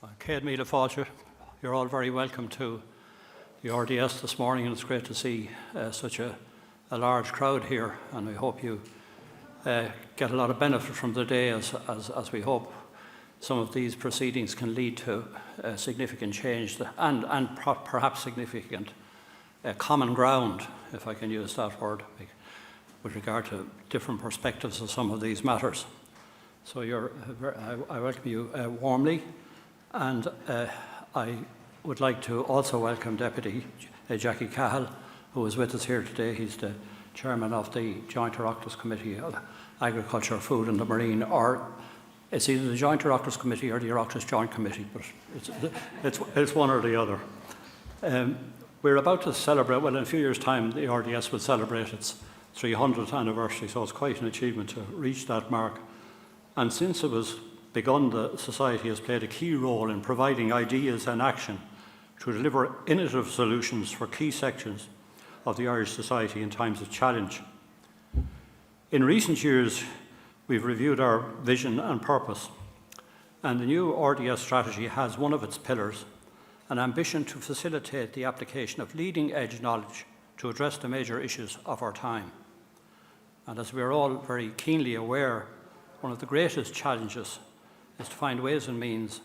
Céad Míle Fáilte. You're all very welcome to the RDS this morning, and it's great to see such a large crowd here, and we hope you get a lot of benefit from the day as we hope some of these proceedings can lead to significant change and perhaps significant common ground, if I can use that word, with regard to different perspectives of some of these matters. So I welcome you warmly, and I would like to also welcome Deputy Jackie Cahill, who is with us here today. He's the Chairman of the Joint Oireachtas Committee of Agriculture, Food and the Marine, or it's either the Joint Oireachtas Committee or the Oireachtas Joint Committee, but it's one or the other. We're about to celebrate, well, in a few years' time, the RDS will celebrate its 300th anniversary, so it's quite an achievement to reach that mark. And since it was begun, the Society has played a key role in providing ideas and action to deliver innovative solutions for key sections of the Irish society in times of challenge. In recent years, we've reviewed our vision and purpose, and the new RDS strategy has one of its pillars, an ambition to facilitate the application of leading-edge knowledge to address the major issues of our time. And as we're all very keenly aware, one of the greatest challenges is to find ways and means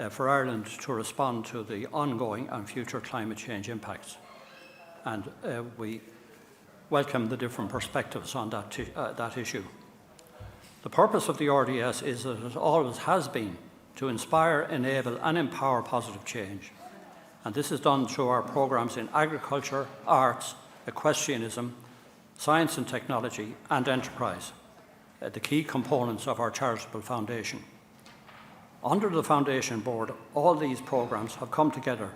for Ireland to respond to the ongoing and future climate change impacts. And we welcome the different perspectives on that issue. The purpose of the RDS is that it always has been to inspire, enable and empower positive change. And this is done through our programmes in agriculture, arts, equestrianism, science and technology and enterprise, the key components of our charitable foundation. Under the Foundation Board, all these programmes have come together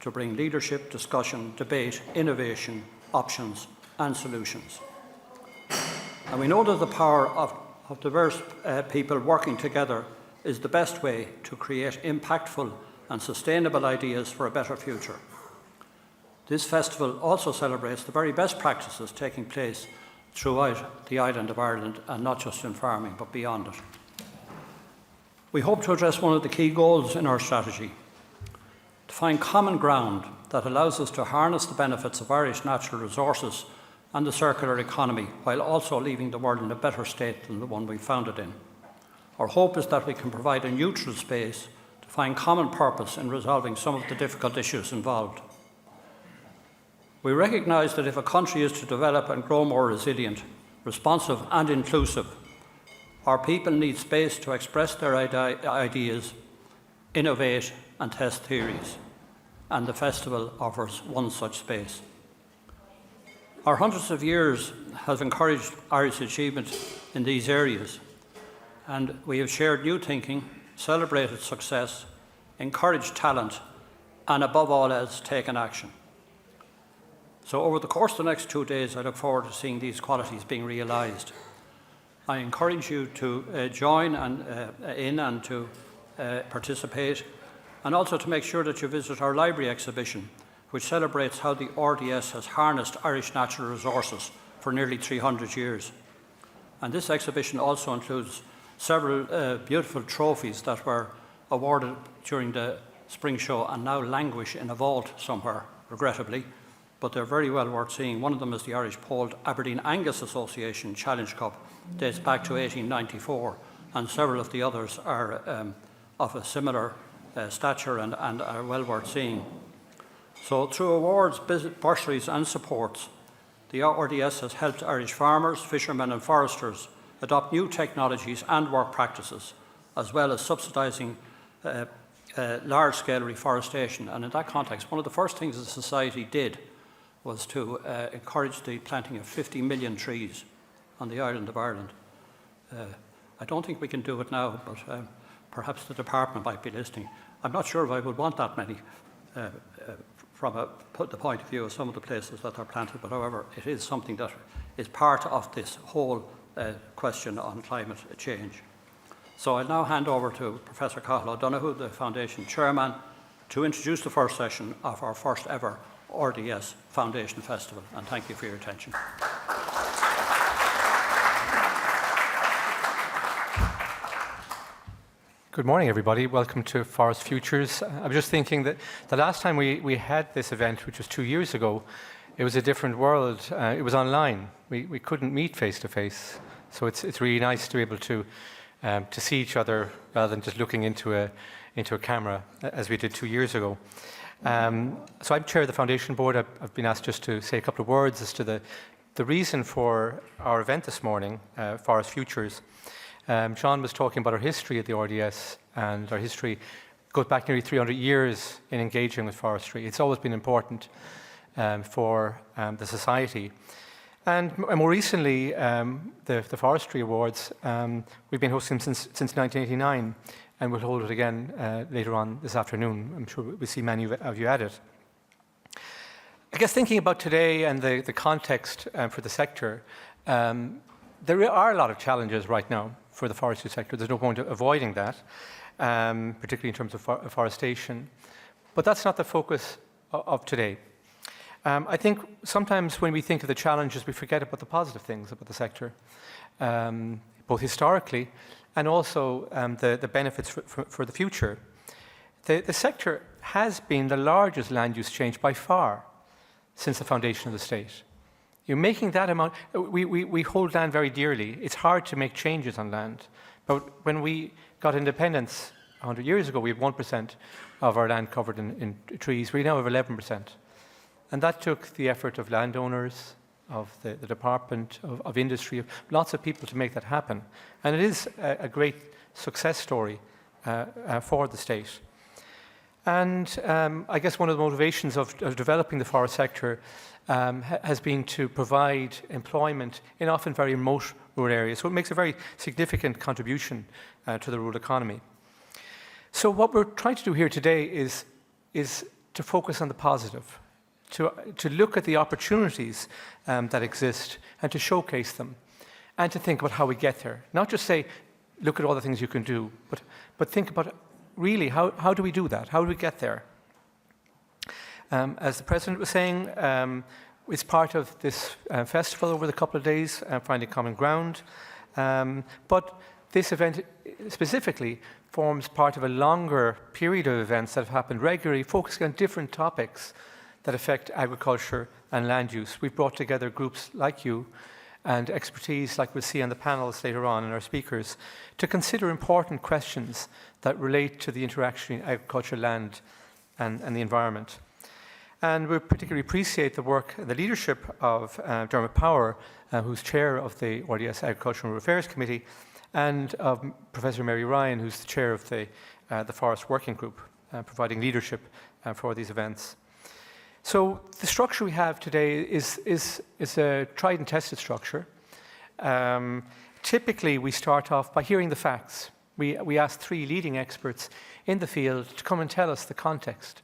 to bring leadership, discussion, debate, innovation, options and solutions. And we know that the power of diverse people working together is the best way to create impactful and sustainable ideas for a better future. This festival also celebrates the very best practices taking place throughout the island of Ireland, and not just in farming, but beyond it. We hope to address one of the key goals in our strategy: to find common ground that allows us to harness the benefits of Irish natural resources and the circular economy, while also leaving the world in a better state than the one we found it in. Our hope is that we can provide a neutral space to find common purpose in resolving some of the difficult issues involved. We recognise that if a country is to develop and grow more resilient, responsive and inclusive, our people need space to express their ideas, innovate and test theories, and the festival offers one such space. Our hundreds of years have encouraged Irish achievement in these areas, and we have shared new thinking, celebrated success, encouraged talent, and above all else, taken action. So over the course of the next 2 days, I look forward to seeing these qualities being realised. I encourage you to join in and to participate, and also to make sure that you visit our library exhibition, which celebrates how the RDS has harnessed Irish natural resources for nearly 300 years. And this exhibition also includes several beautiful trophies that were awarded during the spring show and now languish in a vault somewhere, regrettably, but they're very well worth seeing. One of them is the Irish Polled Aberdeen Angus Association Challenge Cup, dates back to 1894, and several of the others are of a similar stature and are well worth seeing. So through awards, bursaries and supports, the RDS has helped Irish farmers, fishermen and foresters adopt new technologies and work practices, as well as subsidising large-scale reforestation. And in that context, one of the first things the Society did was to encourage the planting of 50 million trees on the island of Ireland. I don't think we can do it now, but perhaps the department might be listening. I'm not sure if I would want that many from the point of view of some of the places that are planted, but however, it is something that is part of this whole question on climate change. So I'll now hand over to Professor Cahill O'Donoghue, the Foundation Chairman, to introduce the first session of our first ever RDS Foundation Festival, and thank you for your attention. Good morning, everybody. Welcome to Forest Futures. I was just thinking that the last time we had this event, which was 2 years ago, it was a different world. It was online. We couldn't meet face to face. So it's really nice to be able to see each other rather than just looking into a camera as we did 2 years ago. So I'm chair of the foundation board. I've been asked just to say a couple of words as to the reason for our event this morning, Forest Futures. Sean was talking about our history at the RDS, and our history goes back nearly 300 years in engaging with forestry. It's always been important for the society. And more recently, the Forestry Awards, we've been hosting since 1989, and we'll hold it again later on this afternoon. I'm sure we'll see many of you at it. I guess thinking about today and the context for the sector, there are a lot of challenges right now for the forestry sector. There's no point avoiding that, particularly in terms of forestation. But that's not the focus of today. I think sometimes when we think of the challenges, we forget about the positive things about the sector, both historically and also the benefits for the future. The sector has been the largest land use change by far since the foundation of the state. You're making that amount. We hold land very dearly. It's hard to make changes on land. But when we got independence 100 years ago, we had 1% of our land covered in trees. We now have 11%. And that took the effort of landowners, of the department, of industry, of lots of people to make that happen. And it is a great success story for the state. And I guess one of the motivations of developing the forest sector has been to provide employment in often very remote rural areas. So it makes a very significant contribution to the rural economy. So what we're trying to do here today is to focus on the positive, to look at the opportunities that exist and to showcase them, and to think about how we get there. Not just say, look at all the things you can do, but think about really how do we do that? How do we get there? As the President was saying, it's part of this festival over the couple of days, Finding Common Ground. But this event specifically forms part of a longer period of events that have happened regularly, focusing on different topics that affect agriculture and land use. We've brought together groups like you and expertise like we'll see on the panels later on and our speakers to consider important questions that relate to the interaction between agriculture, land and the environment. And we particularly appreciate the work and the leadership of Dermot Power, who's chair of the RDS Agricultural Affairs Committee, and of Professor Mary Ryan, who's the chair of the Forest Working Group, providing leadership for these events. So the structure we have today is a tried and tested structure. Typically, we start off by hearing the facts. We ask 3 leading experts in the field to come and tell us the context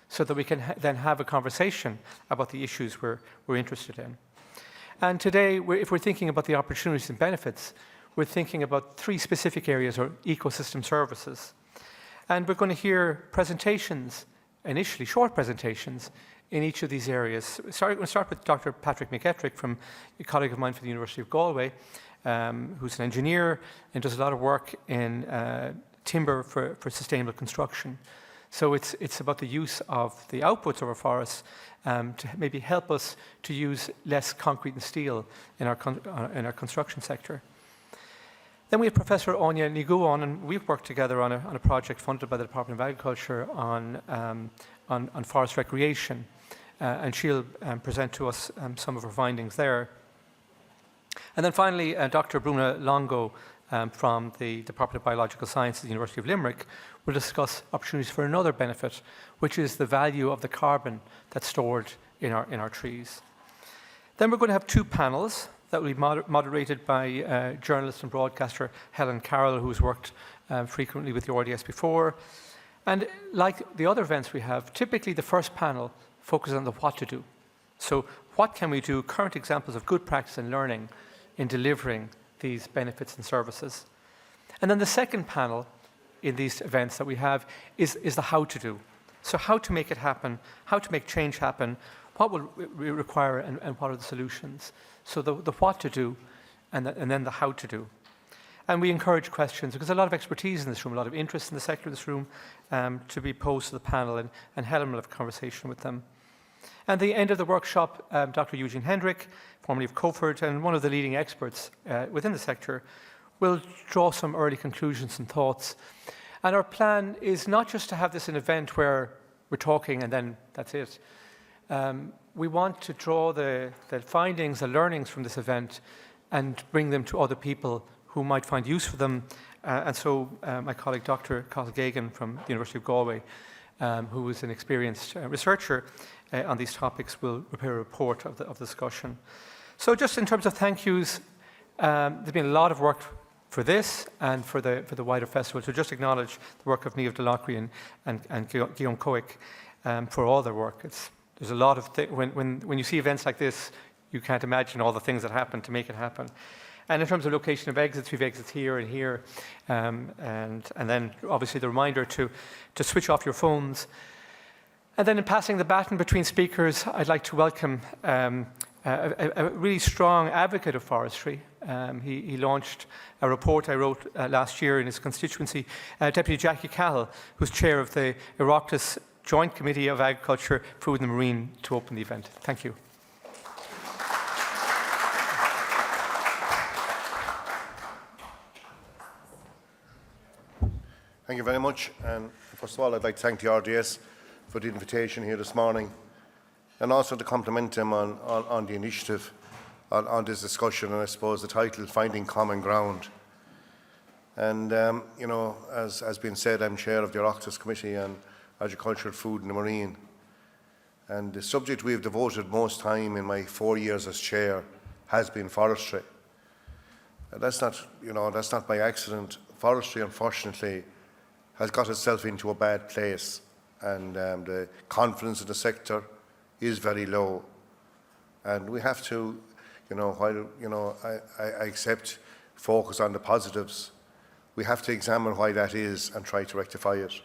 so that we can then have a conversation about the issues we're interested in. And today, if we're thinking about the opportunities and benefits, we're thinking about 3 specific areas, or ecosystem services. And we're going to hear presentations, initially short presentations, in each of these areas. We'll start with Dr. Patrick McGetrick, from a colleague of mine from the University of Galway, who's an engineer and does a lot of work in timber for sustainable construction. So it's about the use of the outputs of our forests to maybe help us to use less concrete and steel in our construction sector. Then we have Professor Anya Niguon, and we've worked together on a project funded by the Department of Agriculture on forest recreation, and she'll present to us some of her findings there. And then finally, Dr. Bruna Longo from the Department of Biological Sciences at the University of Limerick will discuss opportunities for another benefit, which is the value of the carbon that's stored in our trees. Then we're going to have 2 panels that will be moderated by journalist and broadcaster Helen Carroll, who's worked frequently with the RDS before. And like the other events we have, typically the first panel focuses on the what to do. So what can we do, current examples of good practice and learning in delivering these benefits and services. And then the second panel in these events that we have is the how to do. So how to make it happen, how to make change happen, what will we require and what are the solutions. So the what to do and then the how to do. And we encourage questions, because there's a lot of expertise in this room, a lot of interest in the sector in this room, to be posed to the panel, and Helen will have a conversation with them. At the end of the workshop, Dr. Eugene Hendrick, formerly of COFORD and one of the leading experts within the sector, will draw some early conclusions and thoughts. And our plan is not just to have this an event where we're talking and then that's it. We want to draw the findings, the learnings from this event and bring them to other people who might find use for them. And so my colleague, Dr. Cahill from the University of Galway, who is an experienced researcher on these topics, will prepare a report of the discussion. So just in terms of thank yous, there's been a lot of work for this and for the wider festival. So just acknowledge the work of Niamh Delacqui and Guillaume Coic for all their work. There's a lot of when you see events like this, you can't imagine all the things that happen to make it happen. And in terms of location of exits, we have exits here and here, and then obviously the reminder to switch off your phones. And then in passing the baton between speakers, I'd like to welcome a really strong advocate of forestry. He launched a report I wrote last year in his constituency, Deputy Jackie Cahill, who's chair of the Oireachtas Joint Committee of Agriculture, Food and Marine, to open the event. Thank you. Thank you very much. And first of all, I'd like to thank the RDS for the invitation here this morning, and also to compliment them on the initiative on this discussion, and I suppose the title, Finding Common Ground. And, you know, as has been said, I'm chair of the Oireachtas Committee on Agriculture, Food and Marine. And the subject we've devoted most time in my 4 years as chair has been forestry. And that's not by accident. Forestry, unfortunately, has got itself into a bad place, and the confidence in the sector is very low. And we have to, while I accept focus on the positives, we have to examine why that is and try to rectify it.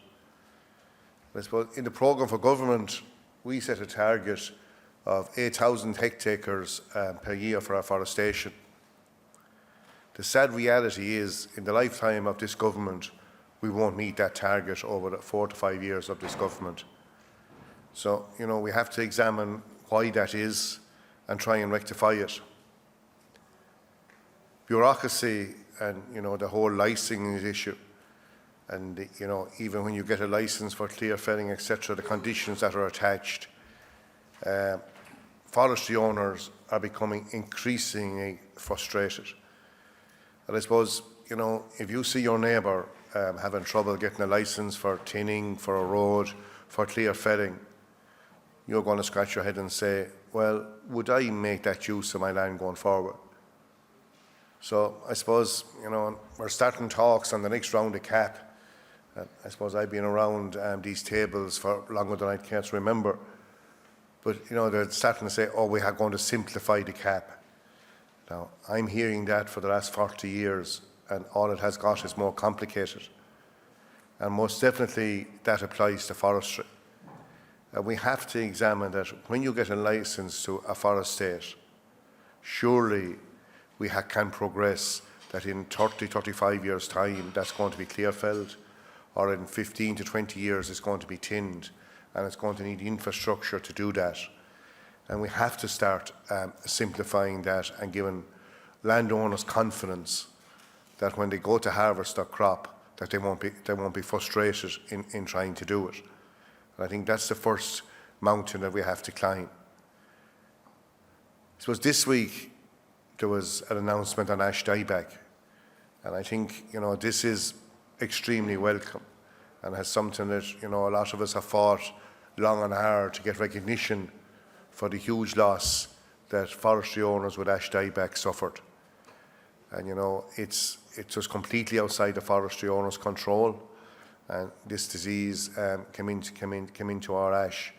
I suppose in the programme for government, we set a target of 8,000 hectares per year for afforestation. The sad reality is, in the lifetime of this government, we won't meet that target over the 4 to 5 years of this government. So, we have to examine why that is and try and rectify it. Bureaucracy and, the whole licensing issue, and, even when you get a licence for clear felling, etc., the conditions that are attached, forestry owners are becoming increasingly frustrated. And I suppose, if you see your neighbour having trouble getting a licence for tinning, for a road, for clear felling, you're going to scratch your head and say, well, would I make that use of my land going forward? So I suppose, we're starting talks on the next round of CAP. I suppose I've been around these tables for longer than I care to remember. But, they're starting to say, oh, we are going to simplify the CAP. Now, I'm hearing that for the last 40 years, and all it has got is more complicated. And most definitely that applies to forestry. We have to examine that when you get a licence to a forest state, surely we can progress that in 30, 35 years' time that's going to be clear felled, or in 15 to 20 years it's going to be tinned, and it's going to need infrastructure to do that. And we have to start simplifying that and giving landowners confidence that when they go to harvest their crop, that they won't be frustrated in trying to do it. And I think that's the first mountain that we have to climb. I suppose this week there was an announcement on ash dieback, and I think this is extremely welcome, and has something that a lot of us have fought long and hard to get recognition for the huge loss that forestry owners with ash dieback suffered. And it was completely outside the forestry owners' control, and this disease came into our ash,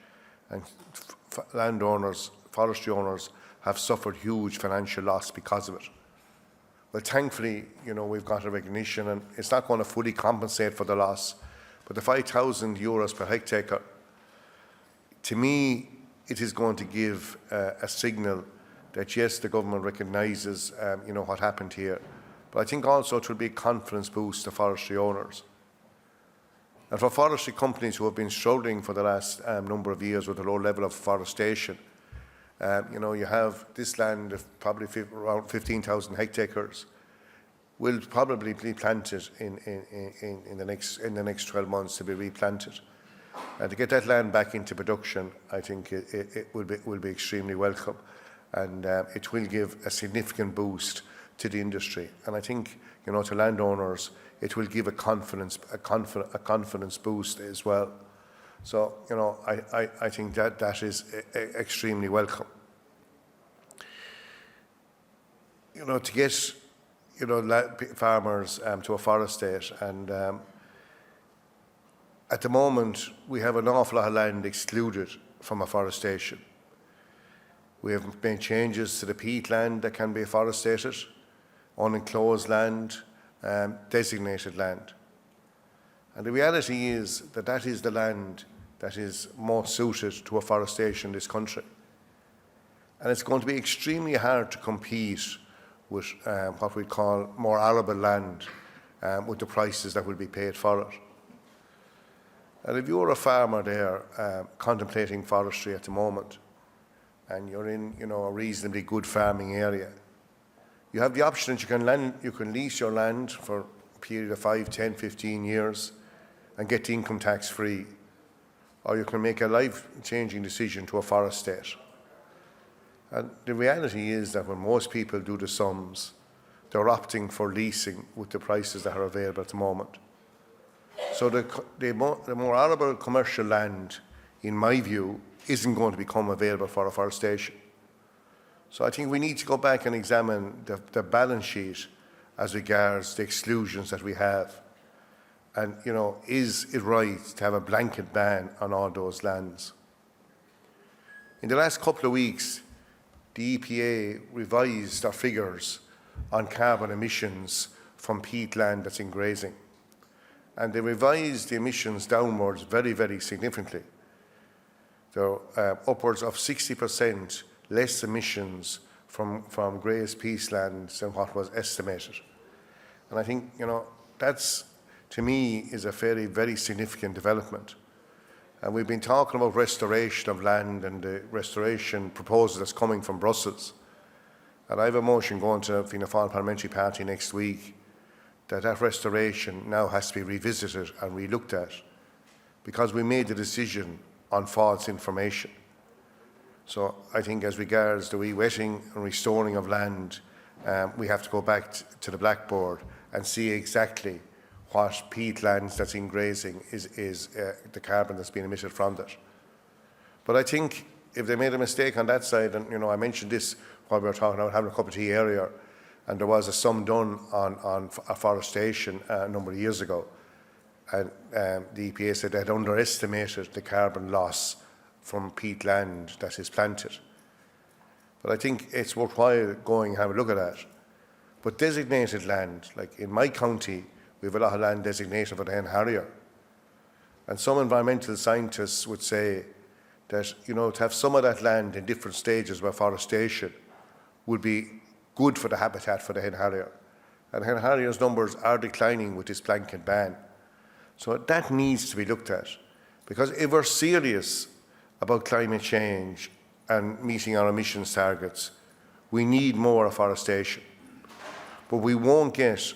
and landowners, forestry owners have suffered huge financial loss because of it. Well, thankfully, we've got a recognition, and it's not going to fully compensate for the loss, but the €5,000 per hectare, to me, it is going to give a signal that yes, the government recognises, what happened here, but I think also it will be a confidence boost to forestry owners. And for forestry companies who have been struggling for the last number of years with a low level of forestation, you have this land of probably around 15,000 hectares will probably be planted in the next 12 months to be replanted. And to get that land back into production, I think it will be extremely welcome, and it will give a significant boost to the industry. And I think, to landowners, it will give a confidence boost as well. So, I think that is extremely welcome. To get, farmers to a forest state, and at the moment we have an awful lot of land excluded from afforestation. We have made changes to the peatland that can be afforested, unenclosed land, designated land. And the reality is that is the land that is more suited to afforestation in this country. And it's going to be extremely hard to compete with what we call more arable land with the prices that will be paid for it. And if you're a farmer there contemplating forestry at the moment, and you're in a reasonably good farming area, you have the option that you can lease your land for a period of 5, 10, 15 years and get the income tax free, or you can make a life-changing decision to a forest state. And the reality is that when most people do the sums, they're opting for leasing with the prices that are available at the moment. So the more arable commercial land, in my view, isn't going to become available for afforestation. So I think we need to go back and examine the balance sheet as regards the exclusions that we have. And, is it right to have a blanket ban on all those lands? In the last couple of weeks, the EPA revised their figures on carbon emissions from peatland that's in grazing. And they revised the emissions downwards very, very significantly. There are upwards of 60% less emissions from grazed peatlands than what was estimated. And I think, that's, to me, is a very, very significant development. And we've been talking about restoration of land and the restoration proposal that's coming from Brussels. And I have a motion going to Fianna Fáil Parliamentary Party next week that restoration now has to be revisited and relooked at, because we made the decision on false information. So I think as regards the re-wetting and restoring of land, we have to go back to the blackboard and see exactly what peatlands that's in grazing is the carbon that's being emitted from that. But I think if they made a mistake on that side, and I mentioned this while we were talking about having a cup of tea earlier, and there was a sum done on afforestation a number of years ago, and the EPA said they had underestimated the carbon loss from peatland that is planted. But I think it's worthwhile going and have a look at that. But designated land, like in my county, we have a lot of land designated for the hen harrier. And some environmental scientists would say that, to have some of that land in different stages of afforestation would be good for the habitat for the hen harrier. And hen harriers' numbers are declining with this blanket ban. So that needs to be looked at. Because if we're serious about climate change and meeting our emissions targets, we need more afforestation. But we won't get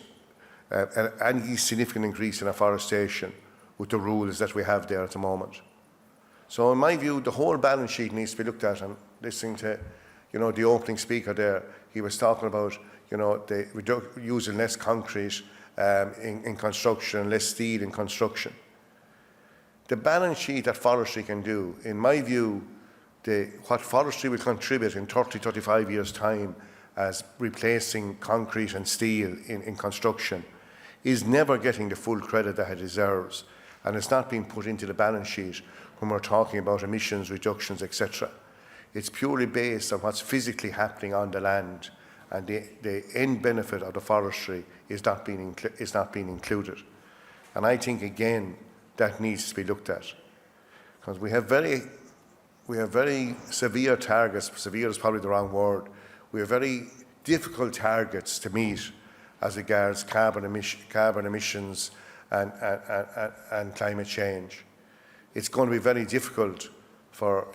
any significant increase in afforestation with the rules that we have there at the moment. So in my view, the whole balance sheet needs to be looked at. And listening to, the opening speaker there, he was talking about, using less concrete in construction, less steel in construction. The balance sheet that forestry can do, in my view, what forestry will contribute in 30, 35 years' time as replacing concrete and steel in construction is never getting the full credit that it deserves, and it's not being put into the balance sheet when we're talking about emissions reductions, etc. It's purely based on what's physically happening on the land, and the end benefit of the forestry is not being included. And I think, again, that needs to be looked at, because we have very severe targets. Severe is probably the wrong word. We have very difficult targets to meet as regards carbon emissions and climate change. It's going to be very difficult for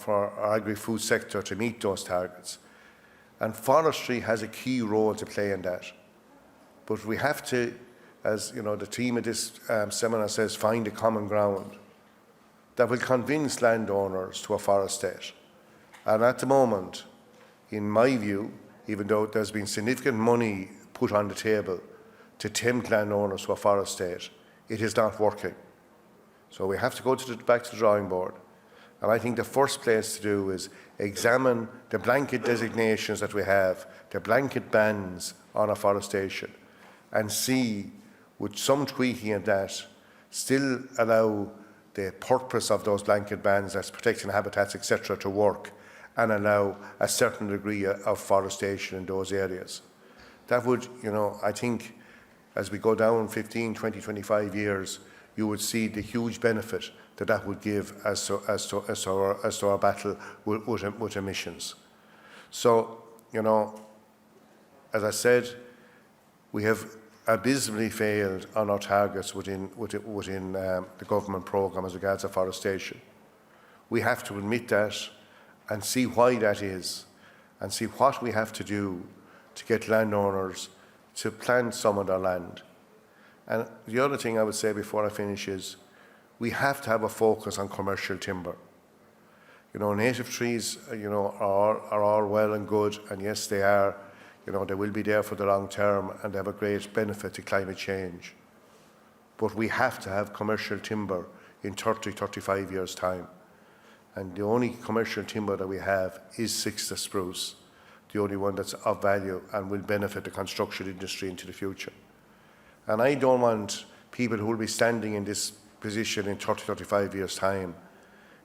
our agri-food sector to meet those targets. And forestry has a key role to play in that. But we have to, as the team at this seminar says, find a common ground that will convince landowners to a forest state. And at the moment, in my view, even though there's been significant money put on the table to tempt landowners to a forest state, it is not working. So we have to go back to the drawing board. And I think the first place to do is examine the blanket designations that we have, the blanket bans on afforestation, and see, with some tweaking of that, still allow the purpose of those blanket bans, as protecting habitats, etc., to work, and allow a certain degree of forestation in those areas. That would, I think, as we go down 15, 20, 25 years, you would see the huge benefit that would give as to our battle with emissions. So, as I said, we have abysmally failed on our targets within the government programme as regards afforestation. We have to admit that and see why that is, and see what we have to do to get landowners to plant some of their land. And the other thing I would say before I finish is we have to have a focus on commercial timber. Native trees, are all well and good, and yes, they are. They will be there for the long term, and they have a great benefit to climate change. But we have to have commercial timber in 30, 35 years' time. And the only commercial timber that we have is Sixta spruce, the only one that's of value and will benefit the construction industry into the future. And I don't want people who will be standing in this position in 30, 35 years' time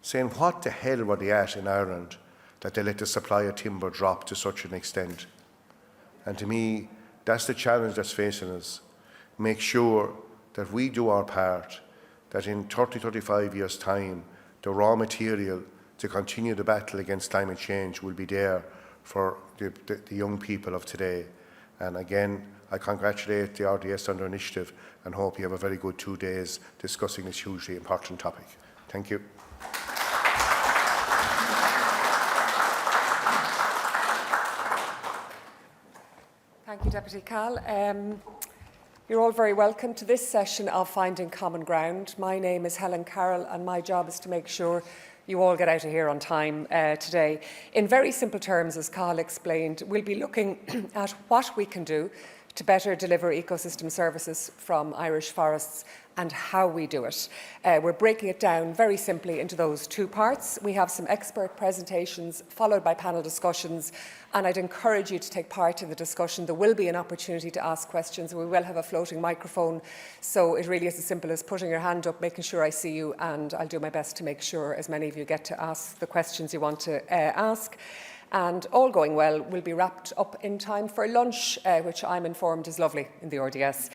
saying, what the hell were they at in Ireland that they let the supply of timber drop to such an extent? And to me, that's the challenge that's facing us. Make sure that we do our part, that in 30, 35 years' time, the raw material to continue the battle against climate change will be there for the young people of today. And again, I congratulate the RDS on their initiative and hope you have a very good 2 days discussing this hugely important topic. Thank you. Thank you, Deputy Cahill. You're all very welcome to this session of Finding Common Ground. My name is Helen Carroll, and my job is to make sure you all get out of here on time today. In very simple terms, as Cahill explained, we'll be looking at what we can do to better deliver ecosystem services from Irish forests and how we do it. We're breaking it down very simply into those two parts. We have some expert presentations followed by panel discussions, and I'd encourage you to take part in the discussion. There will be an opportunity to ask questions. We will have a floating microphone, so it really is as simple as putting your hand up, making sure I see you, and I'll do my best to make sure as many of you get to ask the questions you want to ask. And all going well, we'll be wrapped up in time for lunch, which I'm informed is lovely in the RDS.